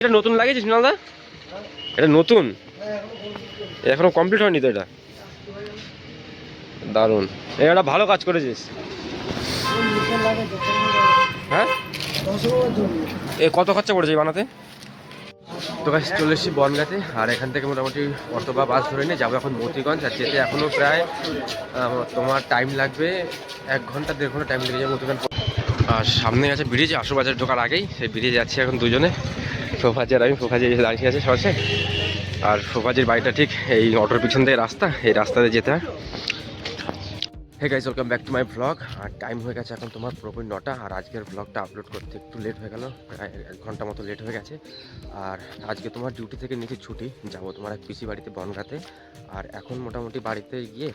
এটা নতুন লাগিয়েছিস মিনালদা? এটা নতুন, এখনো কমপ্লিট হয়নি তো এটা। দারুণ, এটা ভালো কাজ করেছিস। হ্যাঁ, এ কত খরচা পড়েছে বানাতে? তো গাছ চলে এসেছি বনগাঁতে, আর এখান থেকে মোটামুটি অটো বা বাস ধরে নিয়ে যাবো এখন মতিগঞ্জ। আর যেতে এখনও প্রায় তোমার টাইম লাগবে 1 ঘন্টা 1.5 ঘন্টা টাইম লেগে যাবে মতিগঞ্জ। আর সামনে আছে ব্রিজ, আশুবাজার ঢোকার আগেই সেই ব্রিজে যাচ্ছি এখন দুজনে, ফোফাজি আর আমি। ফোফাজি দাঁড়িয়ে আছে সরষে, আর ফোফাজির বাড়িটা ঠিক এই অটোর পিছন থেকে রাস্তা, এই রাস্তাতে যেতে হয়। Hey guys, welcome back to my blog. আর টাইম হয়ে গেছে এখন তোমার পুরোপুরি 9টা। আর আজকের ব্লগটা আপলোড করতে একটু লেট হয়ে গেল, প্রায় 1 ঘন্টা মতো লেট হয়ে গেছে। আর আজকে তোমার ডিউটি থেকে নিচে ছুটি, যাব তোমার এক পিসি বাড়িতে বনগাঁতে। আর এখন মোটামুটি বাড়িতে গিয়ে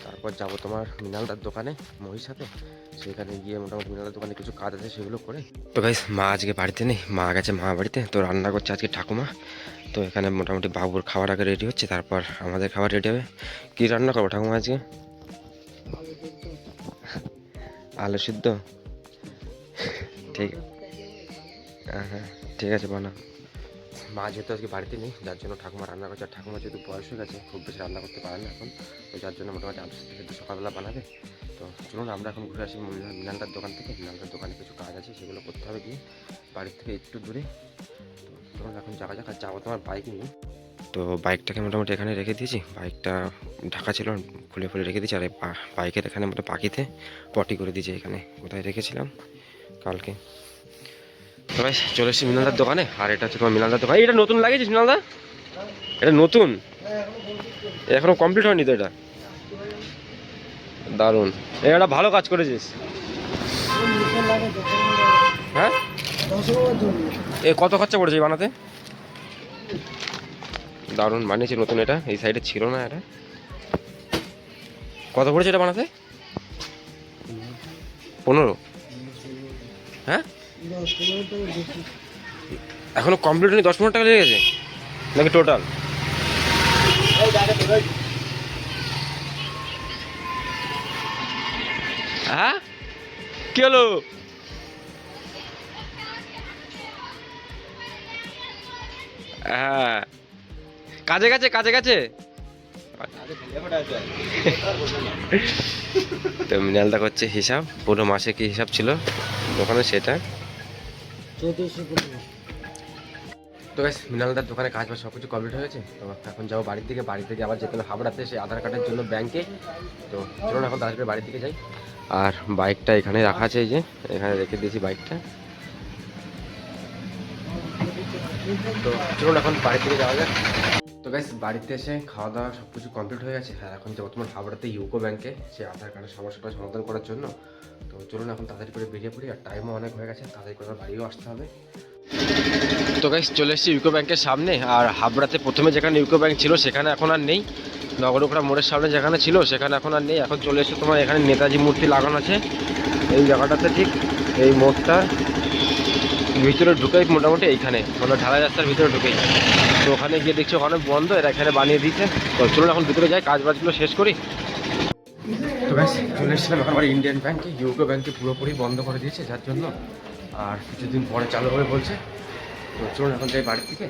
তারপর যাব তোমার মৃণালদার দোকানে, মহির সাথে। সেখানে গিয়ে মোটামুটি মৃণালদার দোকানে কিছু কাজ আছে, সেগুলো করে। তো গাইস, মা আজকে বাড়িতে নেই, মা গেছে মা বাড়িতে। তো রান্না করছে আজকে ঠাকুমা। তো এখানে মোটামুটি বাবুর খাবার আগে রেডি হচ্ছে, তারপর আমাদের খাবার রেডি হবে। কী রান্না করবো ঠাকুমা আজকে? আলু সিদ্ধ, ঠিক। হ্যাঁ, ঠিক আছে বানা। মা যেহেতু আজকে বাড়িতে নেই, যার জন্য ঠাকুমা রান্না করছে। আর ঠাকুমা যেহেতু বয়স হয়ে গেছে, খুব বেশি রান্না করতে পারে না এখন, তো যার জন্য মোটামুটি আলু সিদ্ধ সকালবেলা বানাবে। তো চলুন আমরা এখন ঘুরে আসি মৃণালদার দোকান থেকে। মৃণালদার দোকানে কিছু কাজ আছে, সেগুলো করতে হবে গিয়ে, বাড়ির থেকে একটু দূরে। তো চলুন এখন যাওয়া যাক। আর যাবো তোমার বাইক নিয়ে। তো বাইকটাকে মোটামুটি এখানে রেখে দিয়েছি, বাইকটা ঢাকা ছিল, খুলে খুলে রেখে দিয়েছি। আর বাইকের এখানে মোটামুটি পাখিতে পটি করে দিয়েছি, এখানে কোথায় রেখেছিলাম কালকে। তো ভাই চলে এসেছি মৃণালদার দোকানে। আর এটা হচ্ছে তোমার মৃণালদার দোকান। এটা নতুন লাগিয়েছিস মৃণালদা? এটা নতুন, এখনো কমপ্লিট হয়নি তো এটা। দারুণ, এটা ভালো কাজ করেছিস। হ্যাঁ, এ কত খরচা পড়েছে বানাতে? দারুণ বানিয়েছে নতুন, এটা এই সাইডে ছিল না। এটা কত পড়েছে এটা বানাতে? 15? হ্যাঁ, এখনো কমপ্লিট হয়নি, 10-15 টাকা লেগে গেছে নাকি টোটাল? হ্যাঁ, কি হলো? হ্যাঁ, কাজে গেছে, কাজে গেছে। তো মৃণালদা করছে হিসাব, পুরো মাসে কি হিসাব ছিল দোকানে সেটা। তো গাইস, মৃণালদার দোকানে কাজ বাজ সব কিছু কমপ্লিট হয়ে গেছে। তো এখন যাবো বাড়ির দিকে। বাড়ি থেকে আবার যেতে হবে হাবড়াতে, সেই আধার কার্ডের জন্য ব্যাংকে। তো চলুন এখন তাড়াতাড়ি বাড়ির দিকে যাই। আর বাইকটা এখানে রাখা আছে, এই যে এখানে রেখে দিয়েছি বাইকটা। তো চলুন এখন বাড়ির দিকে যাওয়া যাক। তো গাইস, বাড়িতে এসে খাওয়া দাওয়া সব কিছু কমপ্লিট হয়ে গেছে। হ্যাঁ, এখন যাবো তোমার হাবড়াতে ইউকো ব্যাংকে, সেই আধার কার্ডের সমস্যাটা সমাধান করার জন্য। তো চলুন এখন তাড়াতাড়ি করে বেরিয়ে পড়ি। আর টাইমও অনেক হয়ে গেছে, তাড়াতাড়ি করে বাড়িও আসতে হবে। তো গাইস, চলে এসেছি ইউকো ব্যাংকের সামনে। আর হাবড়াতে প্রথমে যেখানে ইউকো ব্যাংক ছিল সেখানে এখন আর নেই, নগরুখড়া মোড়ের সামনে যেখানে ছিল সেখানে এখন আর নেই। এখন চলে এসেছে তোমার এখানে নেতাজি মূর্তি লাগানো আছে এই জায়গাটাতে, ঠিক এই মোড়টা ভিতরে ঢুকেই মোটামুটি এইখানে, মানে ঢালাই রাস্তার ভিতরে ঢুকেই। তো ওখানে গিয়ে দেখছি ওখানে বন্ধ, এরা এখানে বানিয়ে দিয়েছে। তো চলুন এখন ভিতরে যাই, কাজ বাজগুলো শেষ করি। তো গাইস, চলে এসেছিলাম এখন আমার ইন্ডিয়ান ব্যাংকে। ইউকো ব্যাংকে পুরোপুরি বন্ধ করে দিয়েছে, যার জন্য আর কিছুদিন পরে চালু হবে বলছে। তো চলুন এখন যাই বাড়ির থেকে।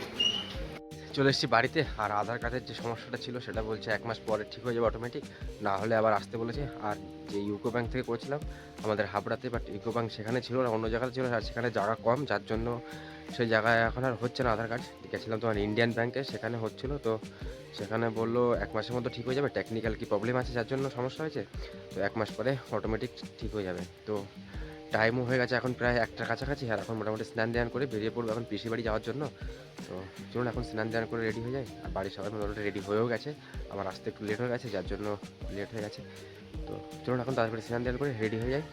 চলে এসেছি বাড়িতে। আর আধার কার্ডের যে সমস্যাটা ছিল সেটা বলছে 1 মাস পরে ঠিক হয়ে যাবে অটোমেটিক, না হলে আবার আসতে বলেছে। আর যে ইউকো ব্যাংক থেকে করেছিলাম আমাদের হাবড়াতে, বাট ইউকো ব্যাংক সেখানে ছিল না, অন্য জায়গায় ছিল, আর সেখানে জায়গা কম, যার জন্য সেই জায়গায় এখন আর হচ্ছে না আধার কার্ড। গেছিলাম তোমার ইন্ডিয়ান ব্যাংকে, সেখানে হচ্ছিলো। তো সেখানে বললো 1 মাসের মধ্যে ঠিক হয়ে যাবে, টেকনিক্যাল কি প্রবলেম আছে যার জন্য সমস্যা হয়েছে, তো 1 মাস পরে অটোমেটিক ঠিক হয়ে যাবে। তো টাইমও হয়ে গেছে এখন প্রায় 1টার কাছাকাছি। আর এখন মোটামুটি স্নান ধ্যান করে বেরিয়ে পড়বো এখন পিসি বাড়ি যাওয়ার জন্য। তো চলুন এখন স্নান ধ্যান করে রেডি হয়ে যায়। আর বাড়ির সবাই মোটামুটি রেডি হয়েও গেছে, আমার আসতে একটু লেট হয়ে গেছে, যার জন্য লেট হয়ে গেছে। তো চলুন এখন তাড়াতাড়ি স্নান ধ্যান করে রেডি হয়ে যায়।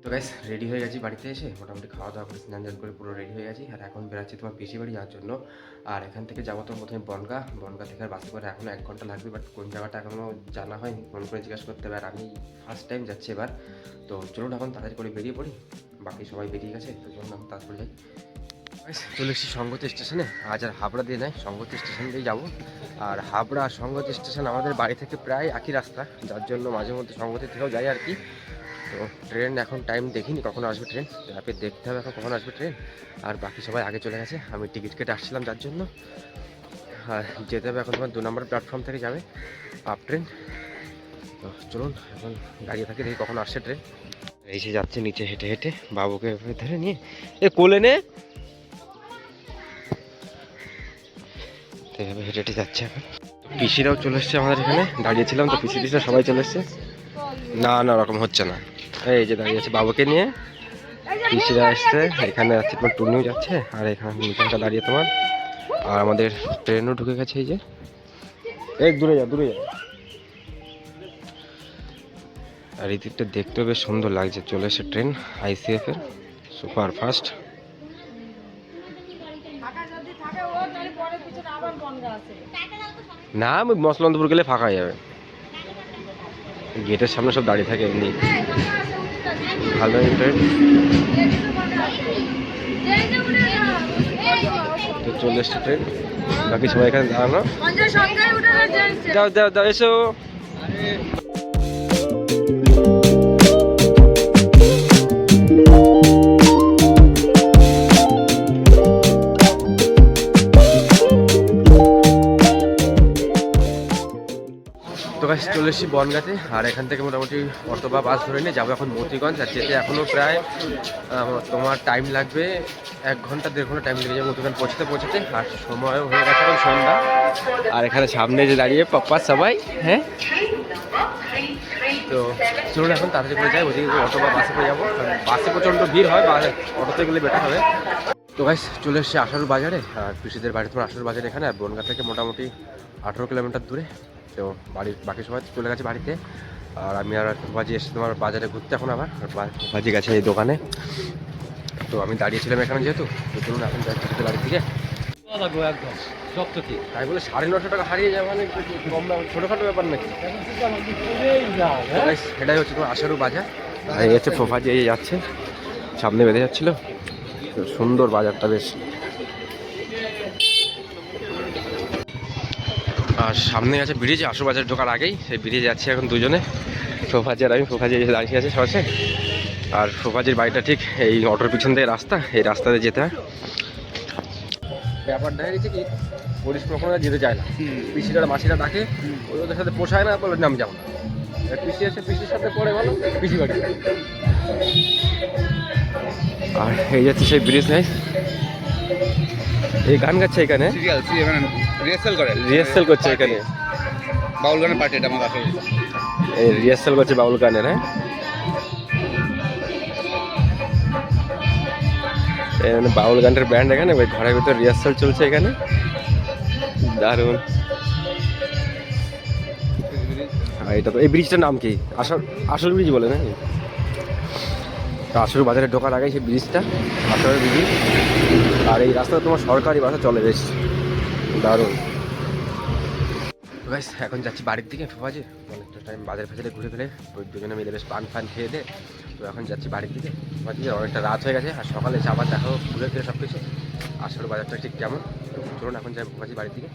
তো গাইস, রেডি হয়ে গেছি বাড়িতে এসে, মোটামুটি খাওয়া দাওয়া করে স্নান ধ্যান করে পুরো রেডি হয়ে গেছি। আর এখন বেরাচ্ছি তোমার পিসি বাড়ি যাওয়ার জন্য। আর এখান থেকে যাবো তো প্রথমে বনগা থেকে আর বাসে করে এখনও 1 ঘন্টা লাগবে, বাট কোন জায়গাটা এখনও জানা হয়নি, ফোন করে জিজ্ঞাসা করতে হবে। আর আমি ফার্স্ট টাইম যাচ্ছি এবার। তো চলুন এখন তাড়াতাড়ি করে বেরিয়ে পড়ি, বাকি সবাই বেরিয়ে গেছে, তো চলুন এখন তাড়াতাড়ি যাই। চলে এসেছি সংগতি স্টেশনে। আজ আর হাবড়া দিয়ে নয়, সংগতি স্টেশন দিয়ে যাবো। আর হাবড়া সংগতি স্টেশন আমাদের বাড়ি থেকে প্রায় একই রাস্তা, যার জন্য মাঝে মধ্যে সংগতি থেকেও যাই আর কি। তো তো ট্রেন এখন টাইম দেখিনি কখন আসবে ট্রেন, অ্যাপে দেখতে হবে এখন কখন আসবে ট্রেন। আর বাকি সবাই আগে চলে গেছে, আমি টিকিট কেটে আসছিলাম যার জন্য। আর যেতে হবে এখন তোমার 2 নম্বর প্ল্যাটফর্ম থেকে যাবে আপ ট্রেন। তো চলুন এখন দাঁড়িয়ে থাকি, দেখি কখন আসছে ট্রেন। এই যে যাচ্ছে নিচে হেঁটে হেঁটে, বাবুকে ধরে নিয়ে এ কোলে নে, এইভাবে হেঁটে হেঁটে যাচ্ছে এখন। তো পিসিরাও চলে এসছে আমাদের এখানে, দাঁড়িয়েছিলাম তো পিসি টিসিরা সবাই চলে এসছে। না না ওরকম হচ্ছে না, এই যে দাঁড়িয়ে আছে বাবুকে নিয়ে পিসিরা এসছে। এখানে যাচ্ছে তোমার টুনিও যাচ্ছে, আর এখানে নিচেটা দাঁড়িয়ে তোমার। আর আমাদের ট্রেনও ঢুকে গেছে, এই যে এই দূরে যা দূরে যা। আর এই দিকটা দেখতেও বেশ সুন্দর লাগছে, চলে এসে ট্রেন আইসিএফ এর সুপার ফাস্ট। না আমি মসলন্দপুর গেলে ফাঁকা হয়ে যাবে, গেটের সামনে সব দাঁড়িয়ে থাকে এমনি। ভালো ট্রেন তো চলে এসছে ট্রেন, বাকি সবাই এখানে দাঁড়ানো। দাও দাও দাও এসো। তো গাইস চলে এসেছি বনগাঁতে, আর এখান থেকে মোটামুটি অটো বা বাস ধরে নিয়ে যাবো এখন মতিগঞ্জ। আর যেতে এখনও প্রায় তোমার টাইম লাগবে 1 ঘন্টা 1.5 ঘন্টা টাইম লেগে যাবে মতিগঞ্জ পৌঁছতে। আর সময়ও হয়ে গেছে এখন সন্ধ্যা। আর এখানে সামনে যে দাঁড়িয়ে পাপ্পা সবাই, হ্যাঁ তো চলুন এখন তাড়াতাড়ি করে যাই, ওদিকে অটো বা বাসে করে যাবো। বাসে প্রচণ্ড ভিড় হয়, বা অটোতে গেলে বেটার হবে। তো গাইস চলে এসেছি আশারুর বাজারে, আর পিসিদের বাড়ি তোমার আশারুর বাজারে এখানে, আর বনগাঁ থেকে মোটামুটি 18 কিলোমিটার দূরে। তো বাড়ির বাকি সবাই চলে গেছে বাড়িতে, আর আমি আর বাজি এসে তোমার বাজারে ঘুরতে এখন আবার। বাজি গেছে এই দোকানে, তো আমি দাঁড়িয়েছিলাম এখানে যেহেতু। তো চলুন এখন যাই পিসিদের বাড়ির দিকে। একদম সব তো ঠিক, তাই বলে 950 টাকা হারিয়ে যাওয়া মানে কম দাম, ছোটোখাটো ব্যাপার নাকি। এটাই হচ্ছে তোমার আশারু বাজার, আর এই হচ্ছে ফোফাজি এই যাচ্ছে সামনে বেঁধে যাচ্ছিল। সুন্দর বাজারটা বেশ। আর সামনে আছে ব্রিজ, আশু বাজার ঢোকার আগেই সেই ব্রিজে যাচ্ছে এখন দুজনে, ফোফাজি আর আমি। ফোফাজি এসে দাঁড়িয়ে আছে সবাই, আর ফোফাজির বাড়িটা ঠিক এই অটোর পিছন থেকে রাস্তা, এই রাস্তাতে যেতে হয়। ব্যাপারটা হয়েছে কি, পুলিশ কখনো যেতে চায় না, পিসিরা মাসিরা ডাকে, ওদের সাথে পোষায় না, বলে নাম যাবো না। পিসি এসে পিসির সাথে পড়ে ভালো পিসি বাড়ি। আর এই যাচ্ছে সেই ব্রিজ নেই, এই গান গাচ্ছে এখানে, রিহার্সাল করছে এখানে, বাউল গানের পার্টি এটা আমার আসলে এই রিহার্সাল করছে বাউল গানের। হ্যাঁ এখানে বাউল গানের ব্যান্ড, এখানে ওই ঘরের ভিতর রিহার্সাল চলছে এখানে, দারুণ। আর এটা তো এই ব্রিজটার নাম কি, আসল ব্রিজ বলে না, আসল বাজারে ঢোকার আগে সেই ব্রিজটা আসলের ব্রিজ। আর এই রাস্তাটা তোমার সরকারি বাসা চলে, বেশ দারুণ। গাইস এখন যাচ্ছি বাড়ির দিকে, ফোফাজি অনেকটা টাইম বাজার ফাজারে ঘুরে ফেলে ওই দুজনে মিলে বেশ পান ফান খেয়ে দে। তো এখন যাচ্ছি বাড়ির দিকে, ফোফাজি অনেকটা রাত হয়ে গেছে, আর সকালে এসে আবার দেখাও ঘুরে ফিরে সব কিছু আসল বাজারটা ঠিক কেমন। তো চলুন এখন যাই ফোফাজি বাড়ির দিকে।